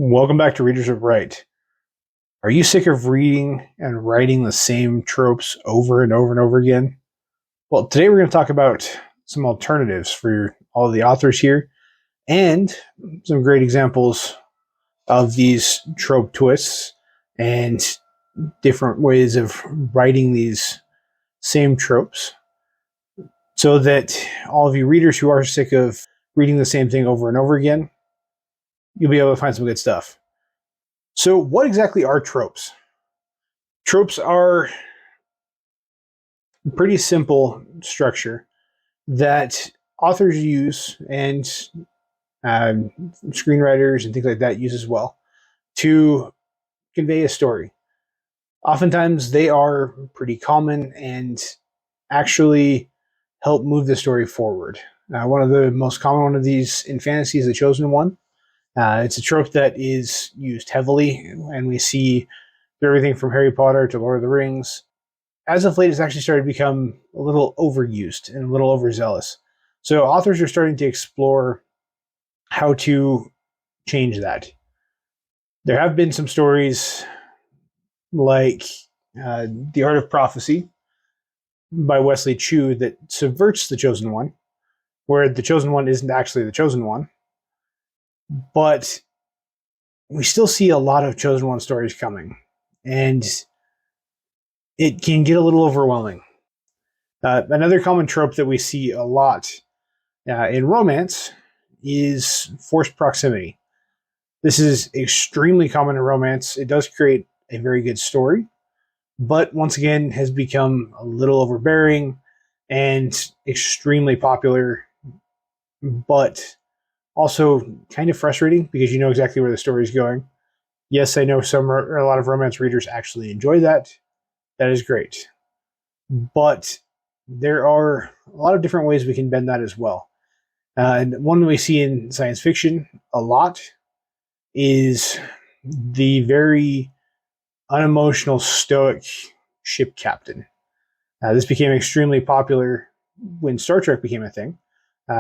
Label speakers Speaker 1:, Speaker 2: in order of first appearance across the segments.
Speaker 1: Welcome back to Readers of Right. Are you sick of reading and writing the same tropes over and over and over again? Well, today we're going to talk about some alternatives for all of the authors here and some great examples of these trope twists and different ways of writing these same tropes so that all of you readers who are sick of reading the same thing over and over again, you'll be able to find some good stuff. So, what exactly are tropes? Tropes are a pretty simple structure that authors use and screenwriters and things like that use as well to convey a story. Oftentimes, they are pretty common and actually help move the story forward. One of the most common one of these in fantasy is the Chosen One. It's a trope that is used heavily, and we see everything from Harry Potter to Lord of the Rings. As of late, it's actually started to become a little overused and a little overzealous. So authors are starting to explore how to change that. There have been some stories like The Art of Prophecy by Wesley Chu that subverts the Chosen One, where the Chosen One isn't actually the Chosen One. But we still see a lot of Chosen One stories coming, and it can get a little overwhelming. Another common trope that we see a lot in romance is forced proximity. This is extremely common in romance. It does create a very good story, but once again has become a little overbearing and extremely popular, but also kind of frustrating because you know exactly where the story is going. Yes, I know a lot of romance readers actually enjoy that. That is great. But there are a lot of different ways we can bend that as well. And one we see in science fiction a lot is the very unemotional, stoic ship captain. This became extremely popular when Star Trek became a thing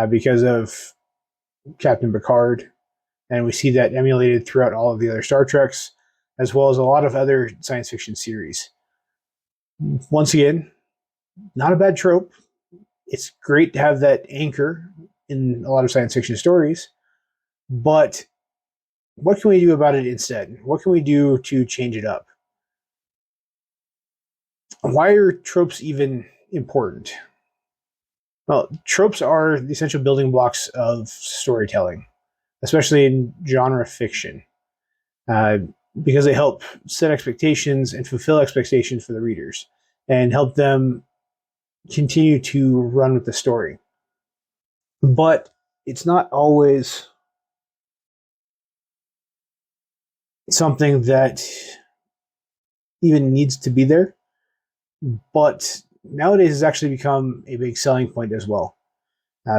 Speaker 1: because of Captain Picard. And we see that emulated throughout all of the other Star Treks, as well as a lot of other science fiction series. Once again, not a bad trope. It's great to have that anchor in a lot of science fiction stories, but what can we do about it instead? What can we do to change it up? Why are tropes even important? Well, tropes are the essential building blocks of storytelling, especially in genre fiction, because they help set expectations and fulfill expectations for the readers and help them continue to run with the story. But it's not always something that even needs to be there. But nowadays has actually become a big selling point as well.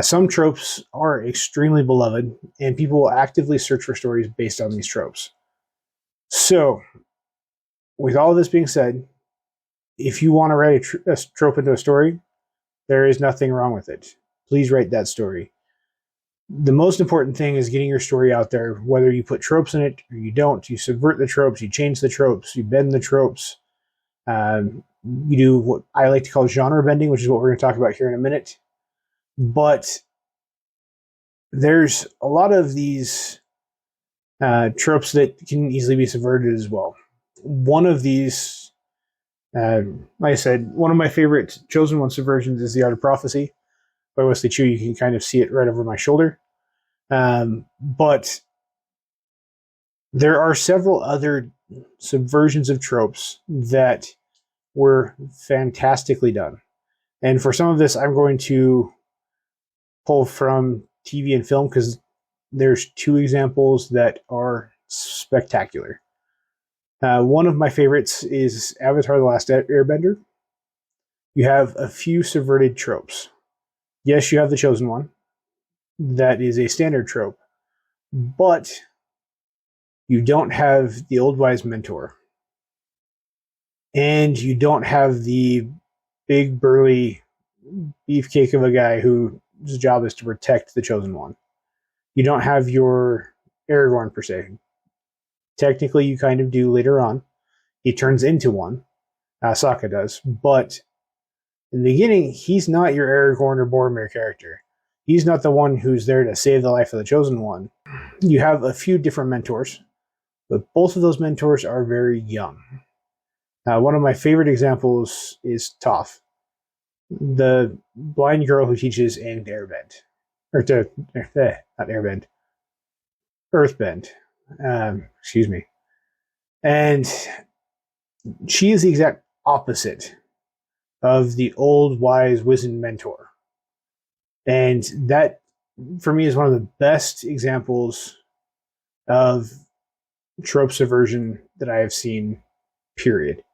Speaker 1: Some tropes are extremely beloved, and people will actively search for stories based on these tropes. So, with all of this being said, if you want to write a trope into a story, there is nothing wrong with it. Please write that story. The most important thing is getting your story out there, whether you put tropes in it or you don't. You subvert the tropes, you change the tropes, you bend the tropes. You do what I like to call genre bending, which is what we're going to talk about here in a minute. But there's a lot of these tropes that can easily be subverted as well. One of these, like I said, one of my favorite Chosen One subversions is The Art of Prophecy by Wesley Chu. You can kind of see it right over my shoulder. But there are several other subversions of tropes that were fantastically done. And for some of this, I'm going to pull from TV and film because there's two examples that are spectacular. One of my favorites is Avatar: The Last Airbender. You have a few subverted tropes. Yes, you have the Chosen One. That is a standard trope. But you don't have the old wise mentor. And you don't have the big burly beefcake of a guy whose job is to protect the Chosen One. You don't have your Aragorn per se. Technically, you kind of do later on. He turns into one. Sokka does. But in the beginning, he's not your Aragorn or Boromir character. He's not the one who's there to save the life of the Chosen One. You have a few different mentors, but both of those mentors are very young. One of my favorite examples is Toph, the blind girl who teaches Aang to airbend. Not airbend. Earthbend. Excuse me. And she is the exact opposite of the old, wise, wizened mentor. And that, for me, is one of the best examples of trope subversion that I have seen, period.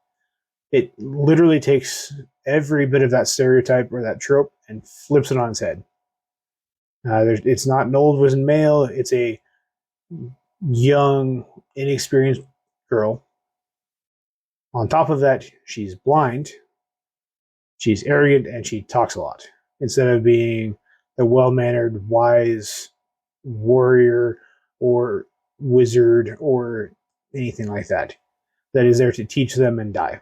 Speaker 1: It literally takes every bit of that stereotype or that trope and flips it on its head. It's not an old wizened male, it's a young, inexperienced girl. On top of that, she's blind, she's arrogant, and she talks a lot. Instead of being the well-mannered, wise warrior or wizard or anything like that is there to teach them and die.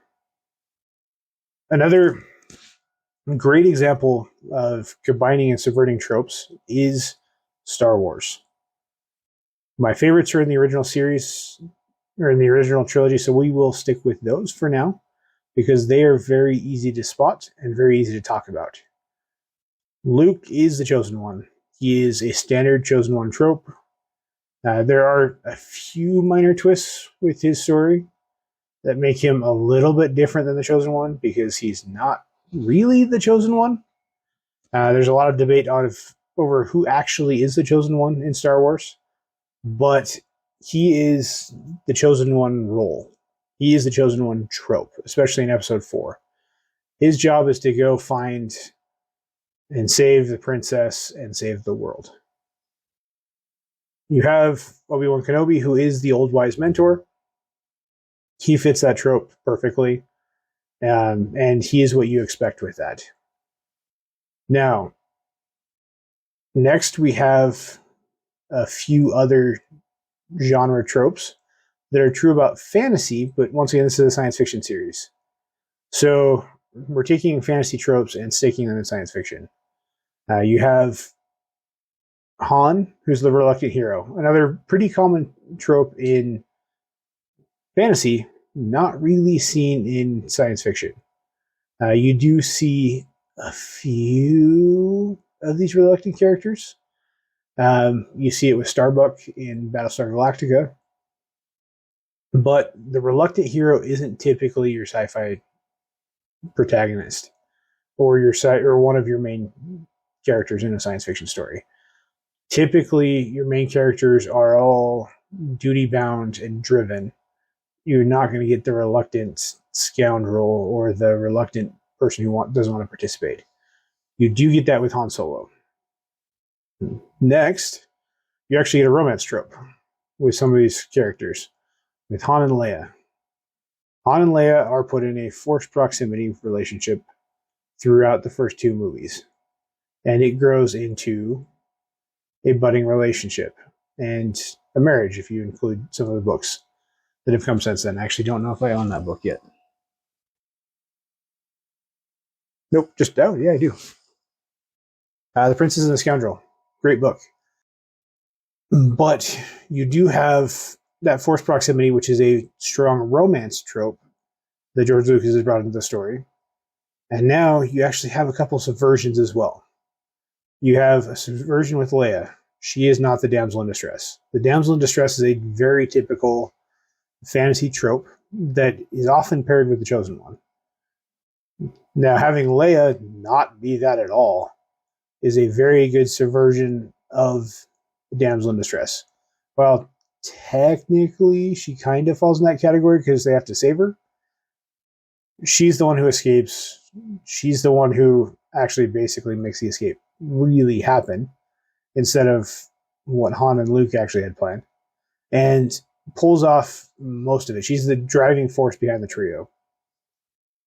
Speaker 1: Another great example of combining and subverting tropes is Star Wars. My favorites are in the original series, or in the original trilogy, so we will stick with those for now, because they are very easy to spot and very easy to talk about. Luke is the Chosen One. He is a standard Chosen One trope. There are a few minor twists with his story that make him a little bit different than the Chosen One, because he's not really the Chosen One. There's a lot of debate over who actually is the Chosen One in Star Wars, but he is the Chosen One role. He is the Chosen One trope, especially in Episode 4. His job is to go find and save the princess and save the world. You have Obi-Wan Kenobi, who is the old wise mentor. He fits that trope perfectly, and he is what you expect with that. Now, next we have a few other genre tropes that are true about fantasy, but once again, this is a science fiction series. So we're taking fantasy tropes and sticking them in science fiction. You have Han, who's the reluctant hero. Another pretty common trope in fantasy, not really seen in science fiction. You do see a few of these reluctant characters. You see it with Starbuck in Battlestar Galactica. But the reluctant hero isn't typically your sci-fi protagonist or one of your main characters in a science fiction story. Typically, your main characters are all duty-bound and driven. You're not going to get the reluctant scoundrel or the reluctant person who doesn't want to participate. You do get that with Han Solo. Next, you actually get a romance trope with some of these characters, with Han and Leia. Han and Leia are put in a forced proximity relationship throughout the first two movies, and it grows into a budding relationship and a marriage if you include some of the books that have come since then. I actually don't know if I own that book yet. Nope, yeah, I do. The Princess and the Scoundrel. Great book. But you do have that forced proximity, which is a strong romance trope that George Lucas has brought into the story. And now you actually have a couple subversions as well. You have a subversion with Leia. She is not the damsel in distress. The damsel in distress is a very typical fantasy trope that is often paired with the Chosen One. Now, having Leia not be that at all is a very good subversion of the damsel in distress. Well, technically, she kind of falls in that category because they have to save her. She's the one who escapes. She's the one who actually basically makes the escape really happen instead of what Han and Luke actually had planned, and pulls off most of it. She's the driving force behind the trio.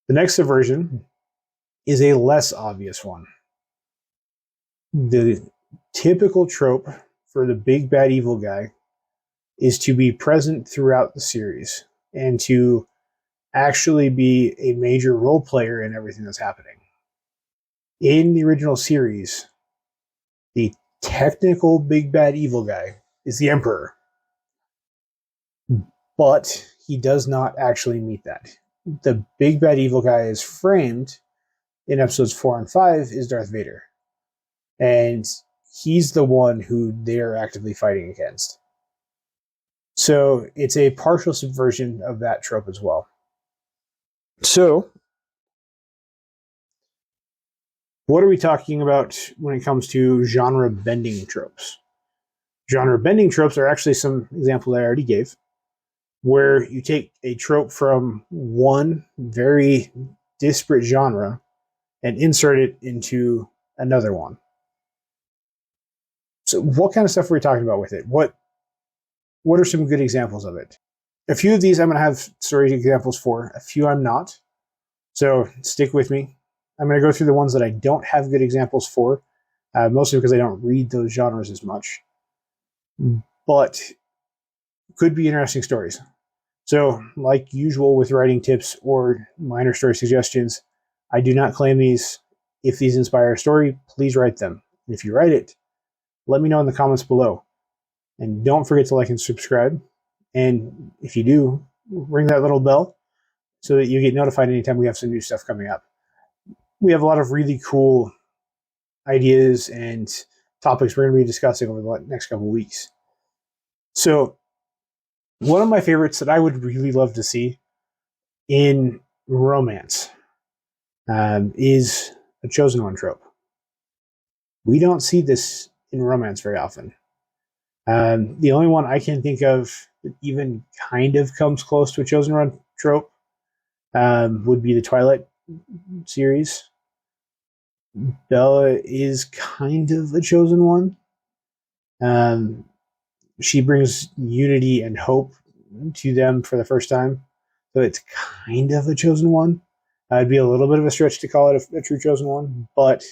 Speaker 1: The next subversion is a less obvious one. The typical trope for the big bad evil guy is to be present throughout the series and to actually be a major role player in everything that's happening. In the original series, the technical big bad evil guy is the Emperor, but he does not actually meet that. The big bad evil guy is framed in episodes 4 and 5 is Darth Vader, and he's the one who they're actively fighting against. So it's a partial subversion of that trope as well. So, what are we talking about when it comes to genre bending tropes? Genre bending tropes are actually some examples I already gave, where you take a trope from one very disparate genre and insert it into another one. So what kind of stuff are we talking about with it? What are some good examples of it? A few of these I'm going to have story examples for, a few I'm not. So stick with me. I'm going to go through the ones that I don't have good examples for, mostly because I don't read those genres as much. But could be interesting stories. So, like usual with writing tips or minor story suggestions, I do not claim these. If these inspire a story, please write them. And if you write it, let me know in the comments below. And don't forget to like and subscribe. And if you do, ring that little bell so that you get notified anytime we have some new stuff coming up. We have a lot of really cool ideas and topics we're going to be discussing over the next couple of weeks. So, one of my favorites that I would really love to see in romance is a chosen one trope. We don't see this in romance very often. The only one I can think of that even kind of comes close to a chosen one trope would be the Twilight series. Bella is kind of a chosen one. She brings unity and hope to them for the first time. So it's kind of a chosen one. It'd be a little bit of a stretch to call it a true chosen one, but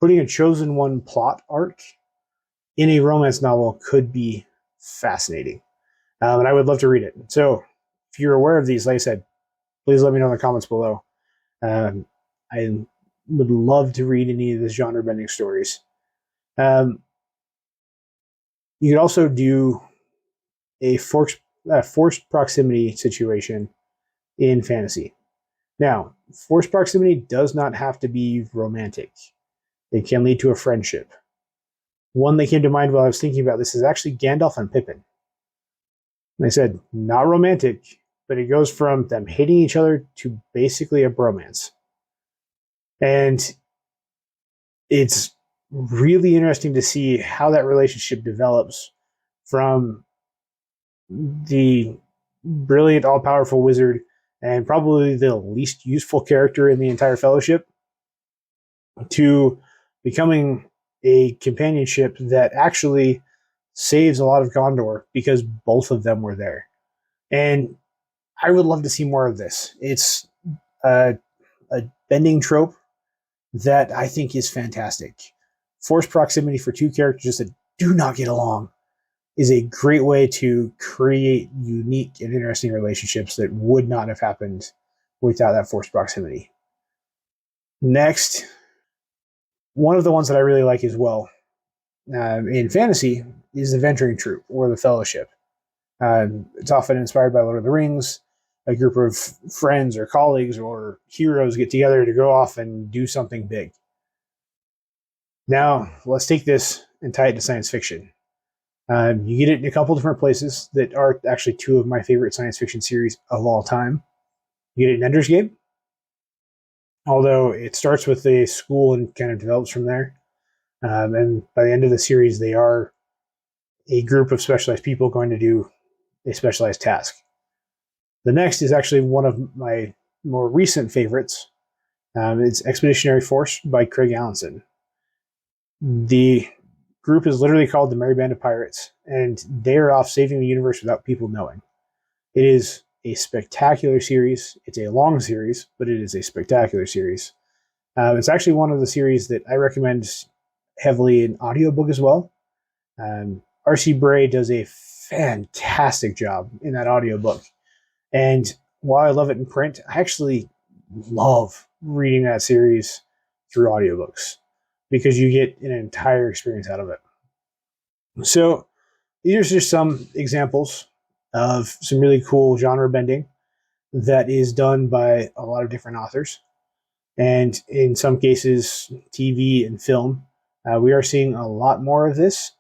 Speaker 1: putting a chosen one plot arc in a romance novel could be fascinating. And I would love to read it. So if you're aware of these, like I said, please let me know in the comments below. I would love to read any of these genre bending stories. You could also do a forced proximity situation in fantasy. Now, forced proximity does not have to be romantic. It can lead to a friendship. One that came to mind while I was thinking about this is actually Gandalf and Pippin. Like I said, not romantic, but it goes from them hating each other to basically a bromance. And it's really interesting to see how that relationship develops from the brilliant, all-powerful wizard and probably the least useful character in the entire fellowship to becoming a companionship that actually saves a lot of Gondor because both of them were there. And I would love to see more of this. It's a bending trope that I think is fantastic. Forced proximity for two characters that do not get along is a great way to create unique and interesting relationships that would not have happened without that forced proximity. Next, one of the ones that I really like as well in fantasy is the Venturing Troupe or the Fellowship. It's often inspired by Lord of the Rings. A group of friends or colleagues or heroes get together to go off and do something big. Now, let's take this and tie it to science fiction. You get it in a couple different places that are actually two of my favorite science fiction series of all time. You get it in Ender's Game, although it starts with a school and kind of develops from there. And by the end of the series, they are a group of specialized people going to do a specialized task. The next is actually one of my more recent favorites. It's Expeditionary Force by Craig Allenson. The group is literally called the Merry Band of Pirates, and they're off saving the universe without people knowing. It is a spectacular series. It's a long series, but it is a spectacular series. It's actually one of the series that I recommend heavily in audiobook as well. R.C. Bray does a fantastic job in that audiobook. And while I love it in print, I actually love reading that series through audiobooks because you get an entire experience out of it. So these are just some examples of some really cool genre bending that is done by a lot of different authors. And in some cases, TV and film. We are seeing a lot more of this,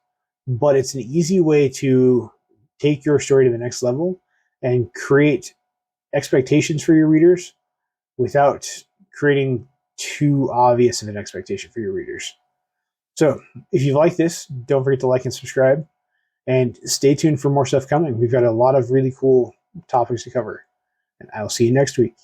Speaker 1: but it's an easy way to take your story to the next level and create expectations for your readers without creating too obvious of an expectation for your readers. So if you like this, don't forget to like and subscribe, and stay tuned for more stuff coming. We've got a lot of really cool topics to cover, and I'll see you next week.